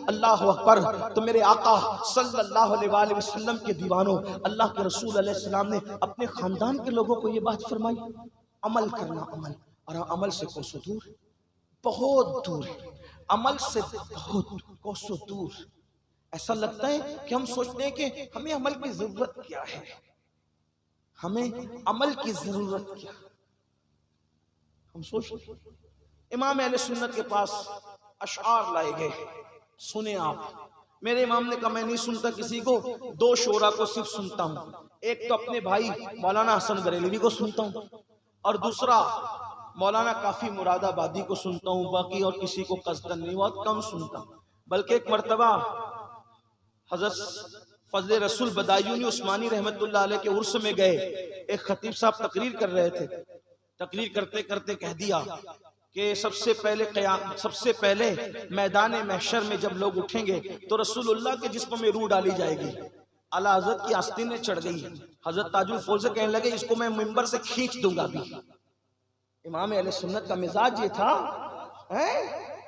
अल्लाह अकबर। तो मेरे आका सल्लल्लाहु अलैहि वसल्लम के दीवानों, अल्लाह के रसूल अलैहि सलाम ने अपने खानदान के लोगों को ये बात फरमाई, अमल करना, अमल। और अमल से कोसों दूर, बहुत दूर है, अमल से बहुत कोसों दूर। ऐसा लगता है कि हम सोचते हैं कि हमें अमल की जरूरत क्या है, हमें अमल की जरूरत क्या, हम सोचते। इमाम अहले सुन्नत के पास अशआर लाए गए, सुने आप। मेरे इमाम ने कहा मैं नहीं सुनता किसी को, 2 शोरा को सिर्फ सुनता हूँ। एक तो अपने भाई मौलाना हसन बरेलवी को सुनता हूँ, और दूसरा मौलाना काफी मुरादाबादी को सुनता हूँ। बाकी और किसी को कसदन नहीं, बहुत कम सुनता हूँ। बल्कि एक मरतबा हज़रत फजले रसूल बदायूनी उस्मानी रहमतुल्लाह अलैह के उर्स में गए, एक खतीब साहब तकरीर कर रहे थे। तकरीर करते करते कह दिया कि सबसे पहले मैदान महशर में जब लोग उठेंगे तो रसूलुल्लाह के जिस्म में रूह डाली जाएगी। आला हज़रत की आस्तीनें चढ़ गई। हज़रत ताजुल फौज कहने लगे इसको मैं मिंबर से खींच दूंगा भी। इमाम अहले सुन्नत का मिजाज ये था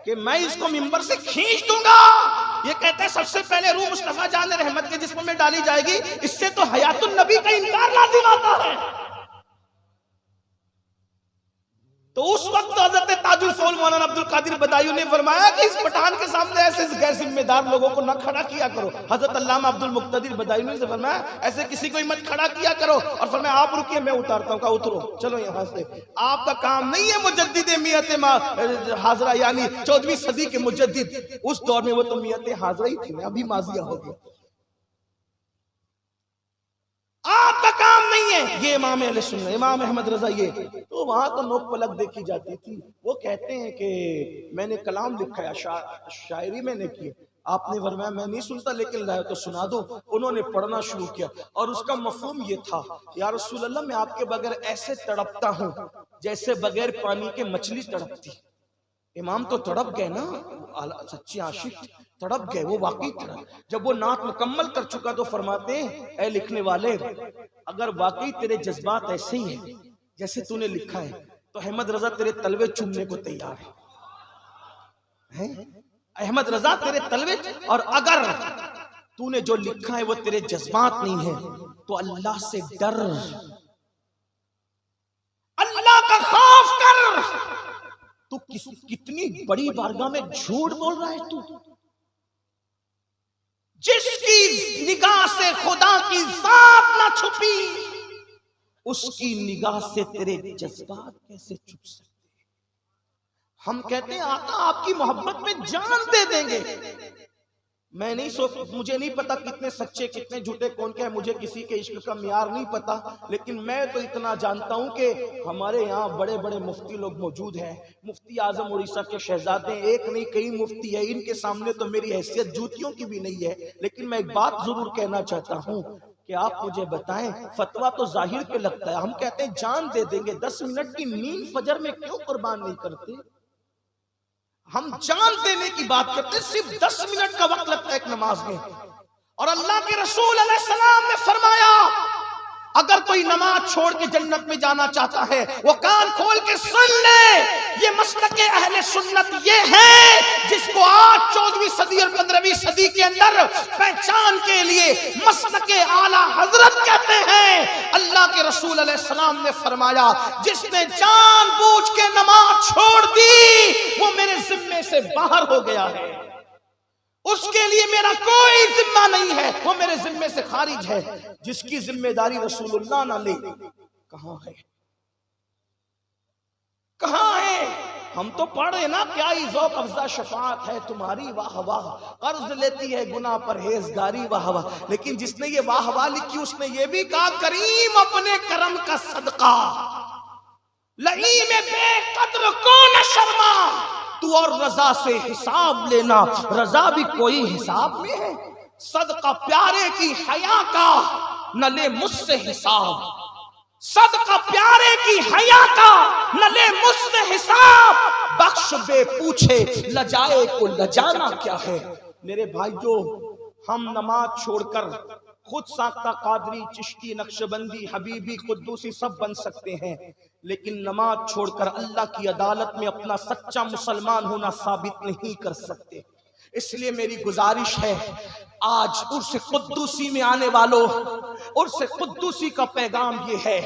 कि मैं इसको मिंबर से खींच दूंगा। ये कहते हैं सबसे पहले रूह मुस्तफा जान रहमत के जिस्म में डाली जाएगी। इससे तो हयातुन नबी का इनकार लाजिम आता है। तो उस वक्त हजरत ताजुल फौल मौलाना अब्दुल कादिर बदायूं ने फरमाया कि इस पठान के सामने ऐसे गैर जिम्मेदार लोगों को न खड़ा किया करो। हजरत अल्लामा अब्दुल मुक्तदिर बदायूं ने फरमाया ऐसे किसी को मत खड़ा किया करो। और फरमाया आप रुकिए, मैं उतारता हूँ। कहा उतरो, चलो यहाँ से। आपका काम नहीं है मुजद्दिद मियत हाजरा, यानी 14वीं सदी के मुजद्दिद। उस दौर में वो तो मियत हाजरा ही थी, अभी माजिया हो गया। आपका काम नहीं है। ये इमाम अहले सुन्नत, इमाम अहमद रजा, ये तो वहां तो नोक पलक देखी जाती थी। वो कहते हैं कि मैंने कलाम लिखा है, शायरी मैंने की। आपने फरमाया मैं नहीं सुनता, लेकिन लाए तो सुना दो। उन्होंने पढ़ना शुरू किया और उसका मफहूम ये था, या रसूल अल्लाह मैं आपके बगैर ऐसे तड़पता हूँ जैसे बगैर पानी के मछली तड़पती। इमाम तो तड़प गए ना, सच्चे आशिक तड़प गए, वो वाकई तड़प। जब वो नात मुकम्मल कर चुका तो फरमाते हैं ऐ लिखने वाले, अगर वाकई तेरे जज्बात ऐसे ही हैं जैसे तूने लिखा है तो अहमद रजा तेरे तलवे चूमने को तैयार है। अहमद रजा तेरे तलवे, और अगर तूने जो लिखा है वो तेरे जज्बात नहीं है तो अल्लाह से डर, अल्लाह का खौफ कर। तू कितनी बड़ी बारगाह में झूठ बोल रहा है तू। जिसकी जिसकी निगाह से खुदा की जात ना छुपी, उसकी निगाह से तेरे जज्बात कैसे छुप सकते। हम कहते हैं आका आपकी मोहब्बत में जान दे देंगे। मैं नहीं मुझे नहीं पता कितने सच्चे कितने झूठे कौन के हैं, मुझे किसी के इश्क का मियार नहीं पता, लेकिन मैं तो इतना जानता हूं कि हमारे यहाँ बड़े बड़े मुफ्ती लोग मौजूद हैं। मुफ्ती आजम उड़ीसा के शहजादे, एक नहीं कई मुफ्ती है, इनके सामने तो मेरी हैसियत जूतियों की भी नहीं है। लेकिन मैं एक बात जरूर कहना चाहता हूं कि आप मुझे बताएं, फतवा तो जाहिर पे लगता है, हम कहते हैं जान दे देंगे, 10 मिनट की नींद फजर में क्यों कुर्बान नहीं करते। हम जान देने की बात करते, सिर्फ 10 मिनट का वक्त लगता है एक नमाज में। और अल्लाह के रसूल अलैहिस्सलाम ने फरमाया, अगर कोई नमाज छोड़ के जन्नत में जाना चाहता है, वो कान खोल के सुन ले, ये मसलके अहले सुन्नत ये है जिसको आज 14वीं सदी और 15वीं सदी के अंदर पहचान के लिए मसलके आला हजरत कहते हैं। अल्लाह के रसूल अलैहिस्सलाम ने फरमाया, जिसने जानबूझ के नमाज छोड़ दी वो मेरे जिम्मे से बाहर हो गया है, उसके लिए मेरा कोई जिम्मा नहीं है, वो मेरे जिम्मे से खारिज है। जिसकी जिम्मेदारी रसूलुल्लाह ना ले, कहां है, कहां है। हम तो पढ़ रहे ना, क्या ज़ौक़ अफ़ज़ा शफ़ाअत है तुम्हारी, वाह वाह, कर्ज लेती है गुनाह परहेज़गारी, वाह वाह। लेकिन जिसने ये वाह वाह लिखी उसने ये भी कहा, करीम अपने करम का सदका लईम बेकद्र को न शर्मा, तू और रजा से हिसाब लेना, रजा भी कोई हिसाब में है। सदका प्यारे की हया का, न ले मुझसे हिसाब, सदका प्यारे की हया का, न ले मुझसे हिसाब, बख्श बे पूछे लजाए को लजाना क्या है। मेरे भाई, जो हम नमाज छोड़कर खुद साख्ता कादरी, चिश्ती, नक्शबंदी, हबीबी, कुद्दूसी सब बन सकते हैं, लेकिन नमाज छोड़कर अल्लाह की अदालत में अपना सच्चा मुसलमान होना साबित नहीं कर सकते। इसलिए मेरी गुजारिश है, आज उर्स कुद्दूसी में आने वालों, उर्स कुद्दूसी का पैगाम ये है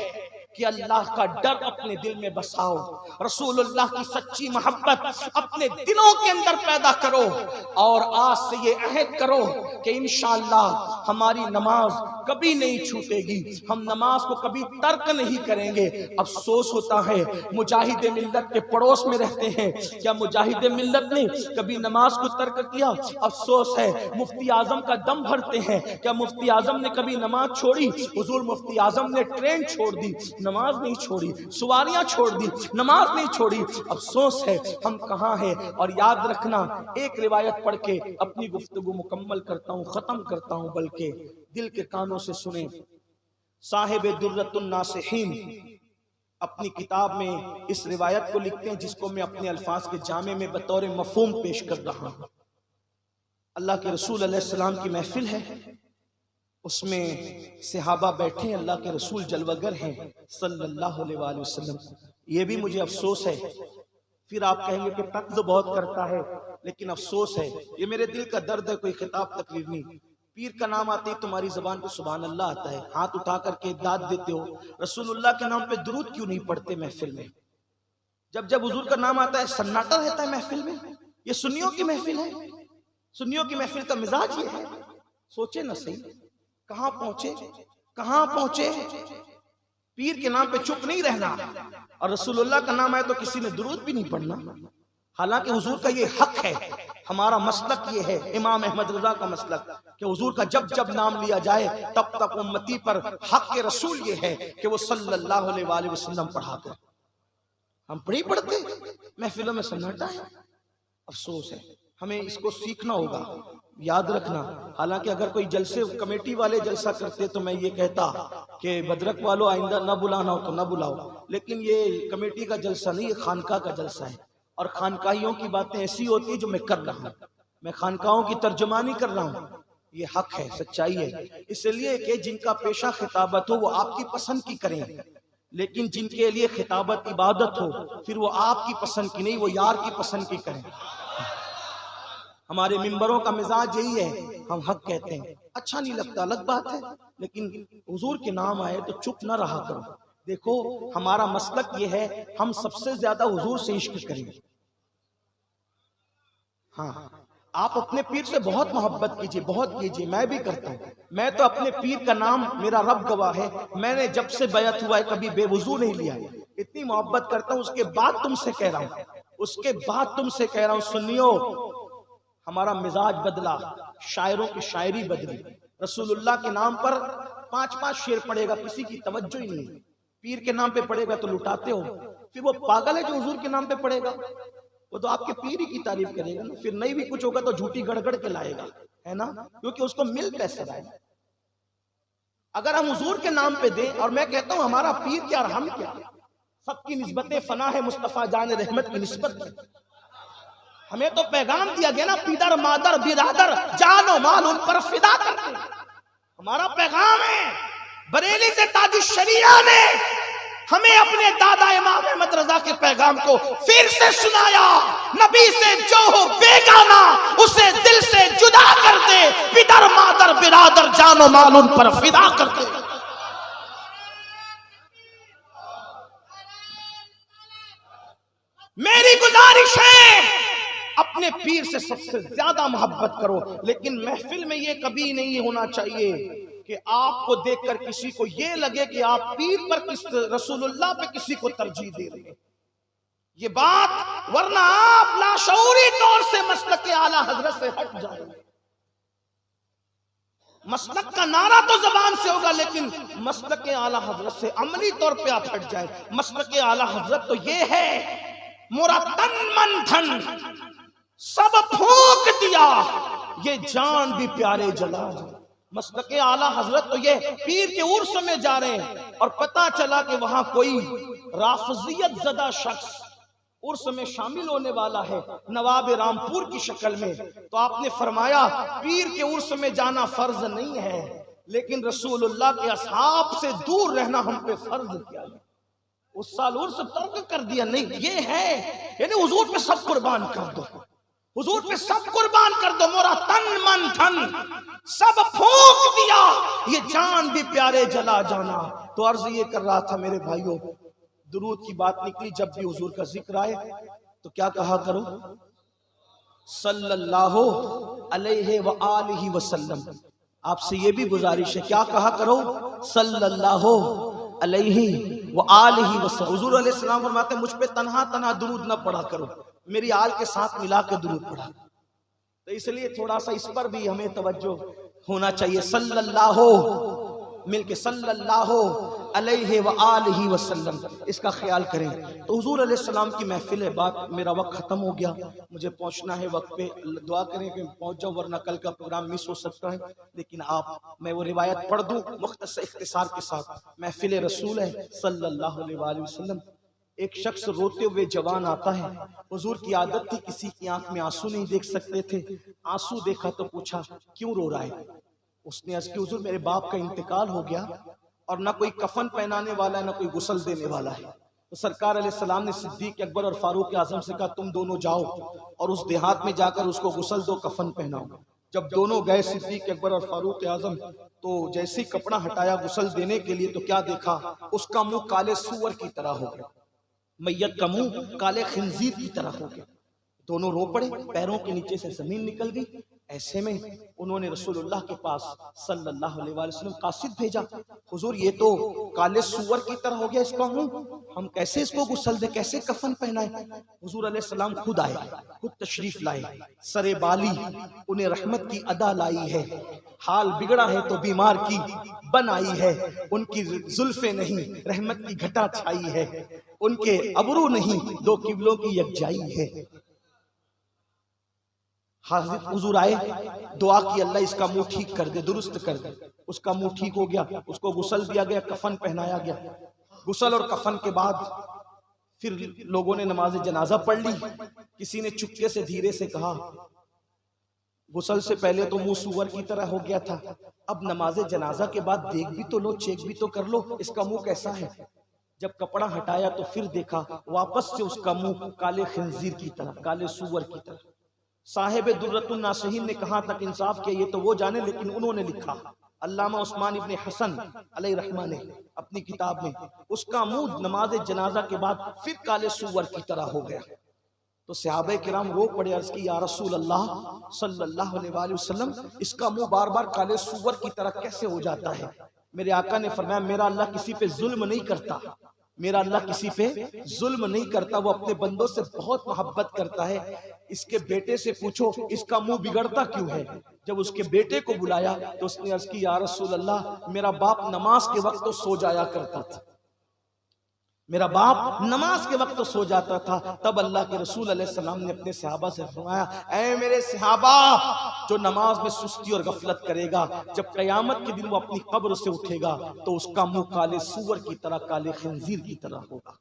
कि अल्लाह का डर अपने दिल में बसाओ, रसूलुल्लाह की सच्ची मोहब्बत अपने दिलों के अंदर पैदा करो, और आज से ये अहद करो कि इंशाअल्लाह हमारी नमाज कभी नहीं छूटेगी, हम नमाज को कभी तर्क नहीं करेंगे। अफसोस होता है मुजाहिद मिल्लत के पड़ोस में रहते हैं, क्या मुजाहिद मिल्लत ने कभी नमाज को तर्क किया? अफसोस है मुफ्ती आजम का दम भरते हैं, क्या मुफ्ती आजम ने कभी नमाज छोड़ी? हुजूर मुफ्ती आजम ने ट्रेन छोड़ दी, नमाज नहीं छोड़ी, सवारियां छोड़ दी, नमाज नहीं छोड़ी। अफसोस है हम कहाँ हैं। और याद रखना, एक रिवायत पढ़ के अपनी गुफ्तगू मुकम्मल करता हूँ, खत्म करता हूँ, बल्कि दिल के कानों से सुने। साहिब दुर्रतुन नासिहीन अपनी किताब में इस रिवायत को लिखते हैं, जिसको मैं अपने अल्फाज के जामे में बतौर मफहूम पेश कर रहा हूँ। अल्लाह के रसूल अलैहिस्सलाम की महफिल है, उसमें सहाबा बैठे, अल्लाह के रसूल जलवगर हैं सल्लल्लाहु अलैहि वसल्लम। ये भी मुझे अफसोस है, फिर आप कहेंगे कि तक्ज़ बहुत करता है, लेकिन अफसोस है, ये मेरे दिल का दर्द है, कोई खिताब तकरीर नहीं। पीर का नाम आते ही तुम्हारी जबान पे सुभान अल्लाह आता है, हाथ उठा करके दाद देते हो, रसूलुल्लाह के नाम पे दुरूद क्यों नहीं पढ़ते महफिल में? जब जब हुजूर का नाम आता है सन्नाटा रहता है महफिल में। ये सुन्नियों की महफिल है, सुन्नियों की महफिल का मिजाज ये है। सोचे ना सही, कहां पहुंचे, कहां पहुंचे। पीर के नाम पे चुप नहीं रहना, और रसूलुल्लाह का नाम आए तो किसी ने दुरूद भी नहीं पढ़ना। हालांकि हुजूर का ये हक है, हमारा मसलक ये है, इमाम अहमद रजा का मसलक, कि हुजूर का जब जब नाम लिया जाए तब तक उम्मती पर हक के रसूल ये है कि वो सल्लल्लाहु अलैहि वसल्लम पढ़ा कर। हम नहीं पढ़ते, महफिलों में सन्नाटा है। अफसोस है, हमें इसको सीखना होगा, याद रखना। हालांकि अगर कोई जलसे कमेटी वाले जलसा करते तो मैं ये कहता कि बदरक वालों आइंदा ना बुलाना हो तो ना बुलाओ, लेकिन ये कमेटी का जलसा नहीं, ये खानका का जलसा है। और खानकाहियों की बातें ऐसी होती है जो मैं कर रहा हूँ, मैं खानकाहों की तर्जुमानी कर रहा हूँ, ये हक है, सच्चाई है। इसलिए कि जिनका पेशा खिताबत हो वो आपकी पसंद की करें, लेकिन जिनके लिए खिताबत इबादत हो फिर वो आपकी पसंद की नहीं, वो यार की पसंद की करें। हमारे मिंबरों का मिजाज यही है, हम हक कहते हैं, अच्छा नहीं लगता अलग बात है, लेकिन हुजूर के नाम आए तो चुप ना रहा करो। देखो हमारा मसलक ये है, हम सबसे ज्यादा हुजूर से इश्क करें। हाँ, आप अपने पीर से बहुत मोहब्बत कीजिए, बहुत कीजिए, मैं भी करता हूँ। मैं तो अपने पीर का नाम, मेरा रब गवाह है, मैंने जब से बैत हुआ है कभी बेवुजू नहीं लिया, इतनी मोहब्बत करता हूँ। उसके बाद तुमसे कह रहा हूँ, उसके बाद तुमसे कह रहा हूँ, सुनियो, हमारा मिजाज बदला, शायरों की शायरी बदली। रसूलुल्लाह के नाम पर 5-5 शेर पड़ेगा, किसी की तवज्जो ही नहीं। पीर के नाम पे पड़ेगा तो लुटाते हो, फिर वो पागल है जो हुजूर के नाम पे पड़ेगा, वो तो आपके पीर ही की तारीफ करेगा ना। फिर नहीं भी कुछ होगा तो झूठी गड़गड़ के लाएगा, है ना, क्योंकि उसको मिल कैसे रहा है। अगर हम हुजूर के नाम पे दें, और मैं कहता हूं हमारा पीर क्या और हम क्या, सबकी निस्बतें फना है, मुस्तफा जान रहमत की निस्बत है। हमें तो पैगाम दिया गया ना, पीदर मादर बिरादर जानो माल उन पर फिदा करते, हमारा पैगाम है। बरेली से ताजुश शरिया ने हमें अपने दादा इमाम अहमद रजा के पैगाम को फिर से सुनाया, नबी से जो हो बेगाना उसे दिल से जुदा कर दे, पितर मादर बिरादर जानो माल उन पर फिदा कर दे। मेरी गुजारिश है, अपने पीर से सबसे ज्यादा मोहब्बत करो, लेकिन महफिल में ये कभी नहीं होना चाहिए कि आपको देखकर किसी को ये लगे कि आप पीर पर रसूलुल्लाह पे किसी को तरजीह दे रहे हैं, ये बात, वरना आप लाशऊरी तौर से मसलक के आला हजरत से हट जाएंगे। मसलक का नारा तो जबान से होगा, लेकिन मसलक के आला हजरत से अमली तौर पे आप हट जाए। मसलक के आला हजरत तो ये है, मोरा तन मन धन सब फूंक दिया, ये जान भी प्यारे जला। मसलक आला हजरत तो ये पीर के उर्स में जा रहे हैं और पता चला कि वहां कोई राफजियत ज़दा शख्स उर्स में शामिल होने वाला है, नवाब रामपुर की शक्ल में। तो आपने फरमाया पीर के उर्स में जाना फर्ज नहीं है, लेकिन रसूलुल्लाह के असहाब से दूर रहना हम पे फर्ज किया है। उस साल उर्स तर्क कर दिया, नहीं ये है, यानी हुजूर पे सब कुर्बान कर दो, हुजूर पे सब कुर्बान कर दो, मोरा तन मन धन सब फूंक दिया, ये जान भी प्यारे जला जाना। तो अर्ज ये कर रहा था मेरे भाइयों, दुरूद की बात निकली, जब भी हुजूर का जिक्र आए तो क्या कहा करो, सल्लल्लाहु अलैहि व आलिहि वसल्लम। आपसे ये भी गुजारिश है, क्या कहा करो, सल्लल्लाहु अलैहि व आलिहि वसल्लम। हुजूर अलैहि सलाम फरमाते मुझ पे तन्हा तन्हा दुरूद न पढ़ा करो, मेरी आल के साथ मिला के दुरूद पढ़ा। तो इसलिए थोड़ा सा इस पर भी हमें तवज्जो होना चाहिए, सल्लल्लाहु मिलके सल्लल्लाहु अलैहि व आलिहि वसल्लम, इसका ख्याल करें। तो हुजूर अलैहि सलाम की महफिल है, बात, मेरा वक्त खत्म हो गया, मुझे पहुंचना है वक्त पे। दुआ करें कि पहुंच जाऊं, वरना कल का प्रोग्राम मिस हो सकता है। लेकिन मैं वो रिवायत पढ़ दूं मुख्तसर इख्तिसार के साथ। महफिल रसूल है सल्लल्लाहु अलैहि वसल्लम। एक शख्स रोते हुए जवान आता है, हुजूर की आदत थी किसी की आंख में आंसू नहीं देख सकते थे, आंसू देखा तो पूछा क्यों रो रहा है। उसने अर्ज़ की हुजूर मेरे बाप का इंतकाल हो गया और ना कोई कफन पहनाने वाला है ना कोई गुस्ल देने वाला है। तो सरकार अलैहिस्सलाम ने सिद्दीक अकबर और फारूक आजम से कहा तुम दोनों जाओ और उस देहात में जाकर उसको गुस्ल दो, कफन पहनाओ। जब दोनों गए सिद्दीक अकबर और फारूक आजम, तो जैसे ही कपड़ा हटाया गुस्ल देने के लिए तो क्या देखा, उसका मुंह काले सूअर की तरह हो गया, मैयत का मुंह काले खिंजीर की तरह हो गया। दोनों रो पड़े, पैरों के नीचे से जमीन निकल गई। ऐसे में उन्होंने रसूलुल्लाह के पास सल्लल्लाहु अलैहि वसल्लम कासिद भेजा, हुजूर ये तो काले सूअर की तरह हो गया इसका मुंह, हम कैसे इसको गुस्ल दे, कैसे कफन पहनाए। हुजूर अलैहि सलाम खुद आए, खुद तशरीफ लाए, सरे बाली उन्हें रहमत की अदा लाई है, हाल बिगड़ा है तो बीमार की बन आई है, उनकी जुल्फे नहीं रहमत की घटा छाई है, उनके अबरू नहीं दो किबलों की यकजाई है। हाजिर हुजूर आए, दुआ की अल्लाह इसका मुंह ठीक कर दे, दुरुस्त कर दे। उसका मुंह ठीक हो गया, उसको गुस्ल दिया गया, कफन पहनाया गया। गुस्ल और कफन के बाद फिर लोगों ने नमाज जनाजा पढ़ ली। किसी ने चुपके से धीरे से कहा गुस्ल से पहले तो मुंह सूअर की तरह हो गया था, अब नमाज जनाजा के बाद देख भी तो लो, चेक भी तो कर लो इसका मुंह कैसा है। जब कपड़ा हटाया तो फिर देखा वापस से उसका मुंह काले खिंजीर की तरह, काले सूअर की तरह। साहिब दुर्रतुन नासिहीन ने कहा तक इंसाफ किया, ये तो वो जाने, लेकिन उन्होंने लिखा, अल्लामा उस्मान इब्ने हसन अलैहि रहमा ने अपनी किताब में, उसका मुंह नमाज जनाजा के बाद फिर काले सूअर की तरह हो गया। तो सहाबे किराम रो पड़े, अर्ज की या रसूल अल्लाह सल्लल्लाहु अलैहि वसल्लम, इसका मुंह बार बार काले सूअर की तरह कैसे हो जाता है? मेरे आका ने फरमाया, मेरा अल्लाह किसी पे जुल्म नहीं करता, मेरा अल्लाह किसी पे जुल्म नहीं करता, वो अपने बंदों से बहुत मोहब्बत करता है। इसके बेटे से पूछो इसका मुंह बिगड़ता क्यों है? जब उसके बेटे को बुलाया तो उसने अर्ज की, या रसूल अल्लाह, मेरा बाप नमाज के वक्त तो सो जाया करता था, मेरा बाप नमाज के वक्त तो सो जाता था। तब अल्लाह के रसूल अलैहिस्सलाम ने अपने सहाबा से फरमाया, ऐ मेरे सहाबा, जो नमाज में सुस्ती और गफलत करेगा, जब कयामत के दिन वो अपनी कब्र से उठेगा तो उसका मुंह काले सूअर की तरह, काले खंजीर की तरह होगा।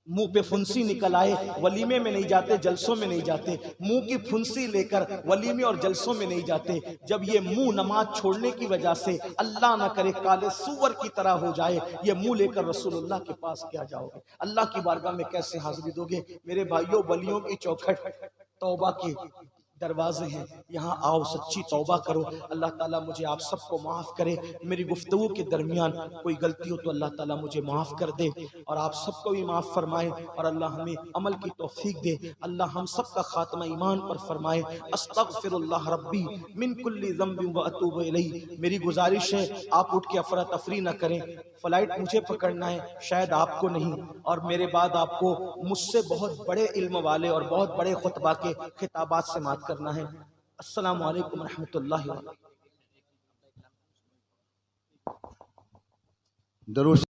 मुंह पे फुंसी निकल आए, वलीमे में नहीं जाते, जलसों में नहीं जाते, मुंह की फुंसी लेकर वलीमे और जलसों में नहीं जाते। जब ये मुंह नमाज छोड़ने की वजह से अल्लाह ना करे काले सूअर की तरह हो जाए, ये मुंह लेकर रसूलुल्लाह के पास क्या जाओगे? अल्लाह की बारगाह में कैसे हाजिरी दोगे? मेरे भाइयों, वलियों की चौखट तौबा की दरवाजे हैं, यहाँ आओ, सच्ची तौबा करो। अल्लाह ताला मुझे आप सबको माफ़ करे। मेरी गुफ्तगू के दरमियान कोई गलती हो तो अल्लाह ताला मुझे माफ़ कर दे और आप सबको भी माफ़ फरमाए और अल्लाह हमें अमल की तौफीक दे। अल्लाह हम सबका खात्मा ईमान पर फरमाए। अस्तगफिरुल्लाह रब्बी मिन कुल्ली ज़ंबिन व अतूबु इलैहि। मेरी गुजारिश है आप उठ के अफरा तफरी न करें, फ्लाइट मुझे पकड़ना है, शायद आपको नहीं, और मेरे बाद आपको मुझसे बहुत बड़े इल्म वाले और बहुत बड़े खुतबा के खिताबात से मात करना है। अस्सलामु अलैकुम रहमतुल्लाहि व बरकातहू।